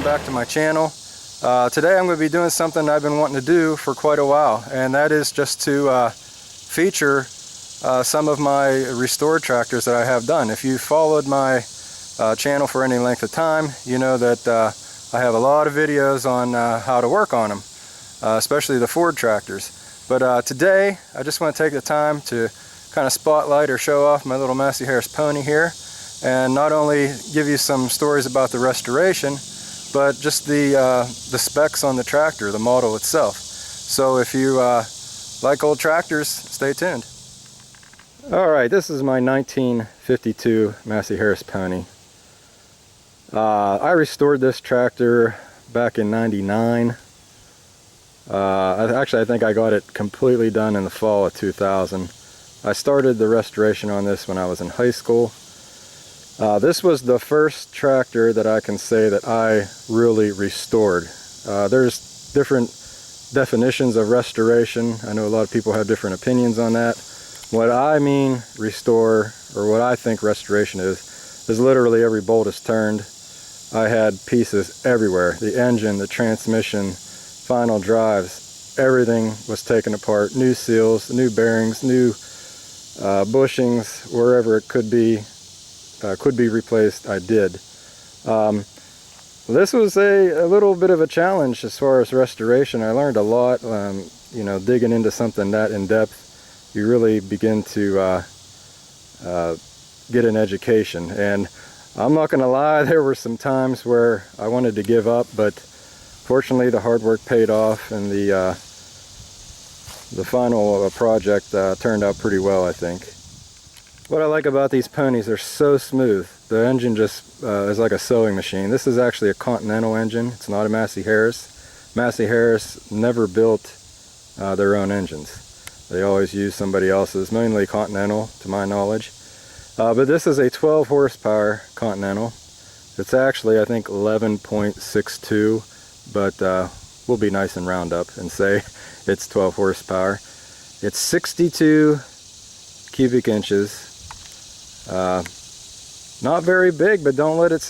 back to my channel. Today I'm going to be doing something I've been wanting to do for quite a while, and that is just to feature some of my restored tractors that I have done. If you followed my channel for any length of time, you know that I have a lot of videos on how to work on them, especially the Ford tractors. But today I just want to take the time to kind of spotlight or show off my little Massey Harris Pony here, and not only give you some stories about the restoration, but just the specs on the tractor, the model itself. So if you like old tractors, stay tuned. Alright, this is my 1952 Massey Harris Pony. I restored this tractor back in '99. Actually, I think I got it completely done in the fall of 2000. I started the restoration on this when I was in high school. This was the first tractor that I can say that I really restored. There's different definitions of restoration. I know a lot of people have different opinions on that. What I mean restore, or what I think restoration is literally every bolt is turned. I had pieces everywhere. The engine, the transmission, final drives, everything was taken apart. New seals, new bearings, new bushings, wherever it could be replaced, I did. This was a little bit of a challenge as far as restoration. I learned a lot. You know, digging into something that in depth, you really begin to get an education. And I'm not going to lie, there were some times where I wanted to give up, but fortunately the hard work paid off, and the final project turned out pretty well, I think. What I like about these ponies, they're so smooth. The engine just is like a sewing machine. This is actually a Continental engine. It's not a Massey Harris. Massey Harris never built their own engines. They always use somebody else's, mainly Continental to my knowledge. But this is a 12 horsepower Continental. It's actually, I think, 11.62, but we'll be nice and round up and say it's 12 horsepower. It's 62 cubic inches. Not very big, but don't let it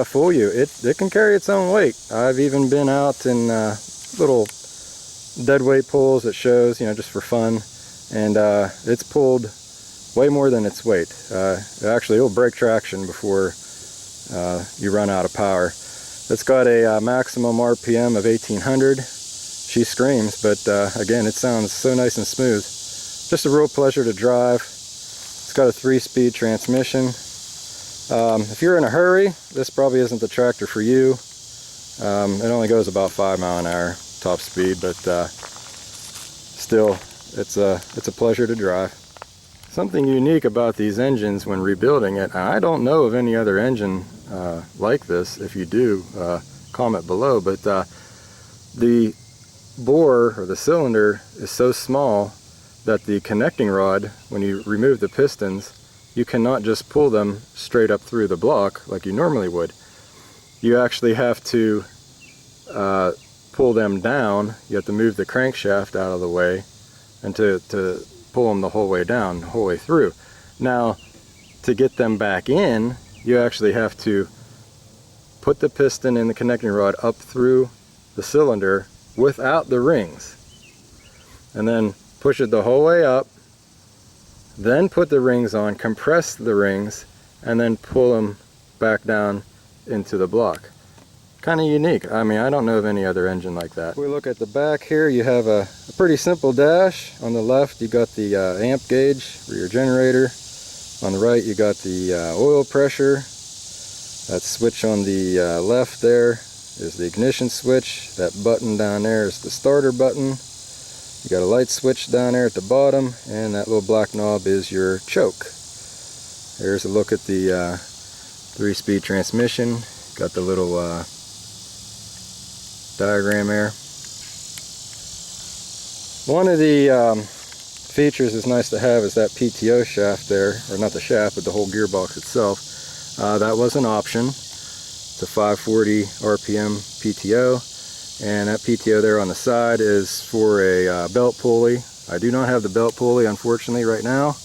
fool you. It can carry its own weight. I've even been out in little dead weight pulls that shows, you know, just for fun, and it's pulled way more than its weight. Actually, it'll break traction before you run out of power. It's got a maximum RPM of 1800. She screams, but again, it sounds so nice and smooth. Just a real pleasure to drive. It's got a 3-speed transmission. If you're in a hurry, this probably isn't the tractor for you. It only goes about 5 miles an hour top speed, but still, it's a pleasure to drive. Something unique about these engines when rebuilding it, and I don't know of any other engine like this. If you do, comment below, but the bore, or the cylinder, is so small that the connecting rod, when you remove the pistons, you cannot just pull them straight up through the block like you normally would. You actually have to pull them down. You have to move the crankshaft out of the way, and to pull them the whole way down, the whole way through. Now, to get them back in, you actually have to put the piston and the connecting rod up through the cylinder without the rings, and then push it the whole way up, then put the rings on, compress the rings, and then pull them back down into the block. Kind of unique. I mean, I don't know of any other engine like that. If we look at the back here, you have a pretty simple dash. On the left, you got the amp gauge for your generator. On the right, you got the oil pressure. That switch on the left there is the ignition switch. That button down there is the starter button. You got a light switch down there at the bottom, and that little black knob is your choke. Here's a look at the 3-speed transmission. Got the little diagram there. One of the features that's nice to have is that PTO shaft there, or not the shaft, but the whole gearbox itself. That was an option. It's a 540 RPM PTO, and that PTO there on the side is for a belt pulley. I do not have the belt pulley, unfortunately, right now,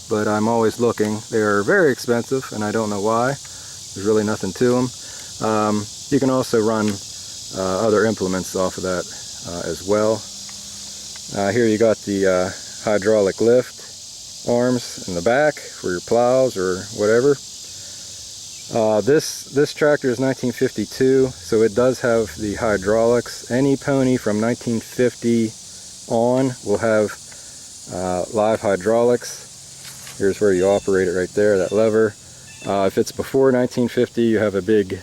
but I'm always looking. They are very expensive, and I don't know why. There's really nothing to them. You can also run other implements off of that as well. Here you got the hydraulic lift arms in the back for your plows or whatever. This tractor is 1952, so it does have the hydraulics. Any pony from 1950 on will have live hydraulics. Here's where you operate it right there, that lever. If it's before 1950, you have a big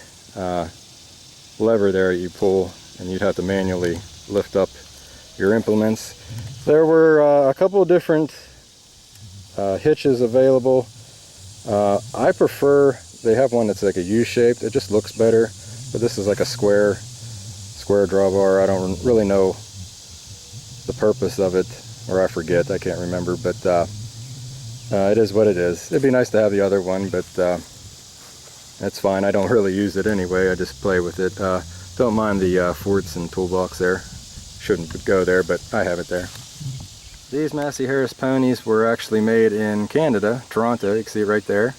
lever there you pull, and you'd have to manually lift up your implements. There were a couple of different hitches available. I prefer, they have one that's like a U-shaped. It just looks better, but this is like a square drawbar. I don't really know the purpose of it, or I forget, I can't remember, but it is what it is. It'd be nice to have the other one, but that's fine. I don't really use it anyway. I just play with it. Don't mind the forts and toolbox there. Shouldn't go there, but I have it there. These Massey Harris ponies were actually made in Canada, Toronto. You can see it right there.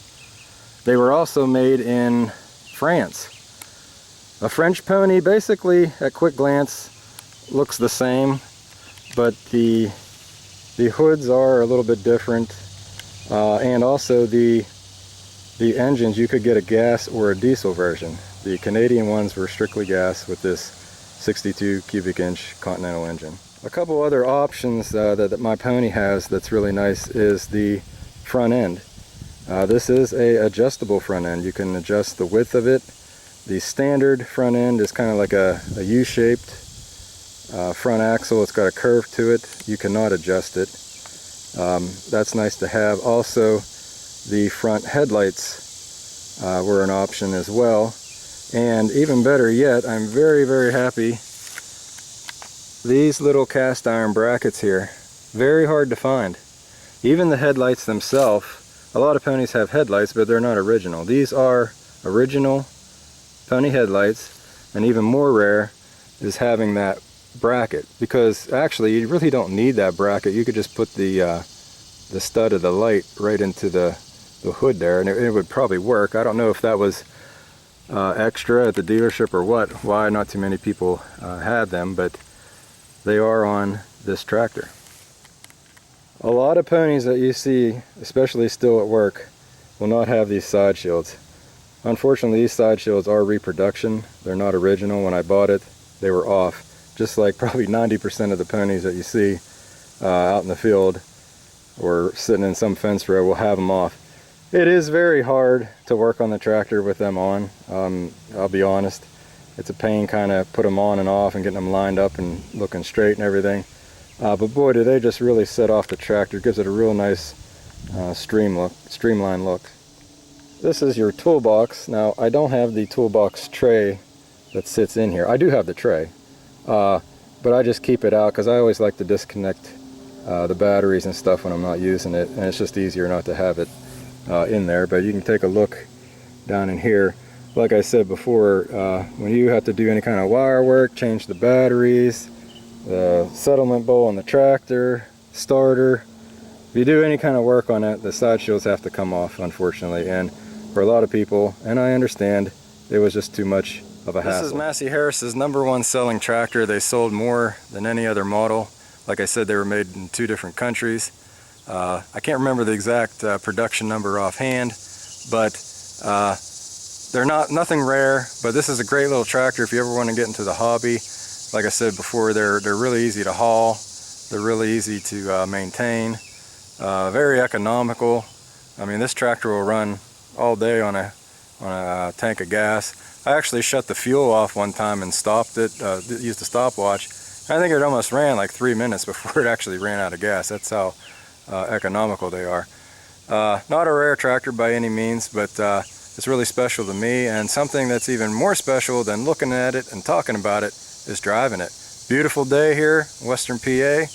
They were also made in France. A French pony, basically, at quick glance, looks the same, but the hoods are a little bit different, and also the engines, you could get a gas or a diesel version. The Canadian ones were strictly gas with this 62 cubic inch Continental engine. A couple other options that my pony has that's really nice is the front end. This is a adjustable front end. You can adjust the width of it. The standard front end is kind of like a U-shaped front axle. It's got a curve to it. You cannot adjust it. That's nice to have. Also, the front headlights were an option as well. And even better yet, I'm very, very happy. These little cast iron brackets here, very hard to find. Even the headlights themselves, a lot of ponies have headlights, but they're not original. These are original pony headlights, and even more rare is having that bracket, because actually you really don't need that bracket. You could just put the stud of the light right into the hood there, and it would probably work. I don't know if that was extra at the dealership or what, why not too many people had them, but they are on this tractor. A lot of ponies that you see, especially still at work, will not have these side shields. Unfortunately, these side shields are reproduction. They're not original. When I bought it, they were off. Just like probably 90% of the ponies that you see out in the field or sitting in some fence row will have them off. It is very hard to work on the tractor with them on. I'll be honest. It's a pain kind of put them on and off and getting them lined up and looking straight and everything. But boy, do they just really set off the tractor. It gives it a real nice streamlined look. This is your toolbox. Now, I don't have the toolbox tray that sits in here. I do have the tray, but I just keep it out because I always like to disconnect the batteries and stuff when I'm not using it, and it's just easier not to have it in there. But you can take a look down in here. Like I said before, when you have to do any kind of wire work, change the batteries, the settlement bowl on the tractor, starter, if you do any kind of work on it, the side shields have to come off, unfortunately. And for a lot of people, and I understand, it was just too much of a hassle. This is Massey Harris's #1 selling tractor. They sold more than any other model. Like I said, they were made in 2 different countries. I can't remember the exact production number offhand, but they're nothing rare. But this is a great little tractor if you ever want to get into the hobby. Like I said before, they're really easy to haul. They're really easy to maintain. Very economical. I mean, this tractor will run all day on a tank of gas. I actually shut the fuel off one time and stopped it, used a stopwatch. I think it almost ran like 3 minutes before it actually ran out of gas. That's how economical they are. Not a rare tractor by any means, but it's really special to me, and something that's even more special than looking at it and talking about it is driving it. Beautiful day here in Western PA,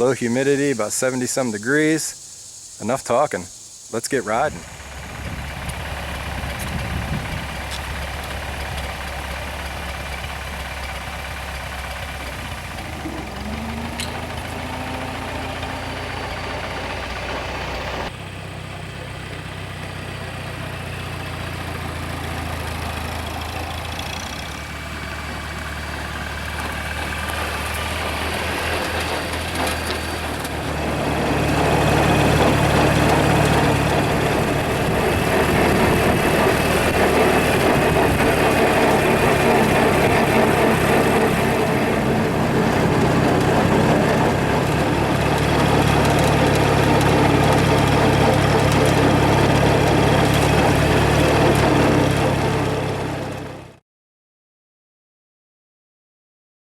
low humidity, about 70-some degrees. Enough talking. Let's get riding.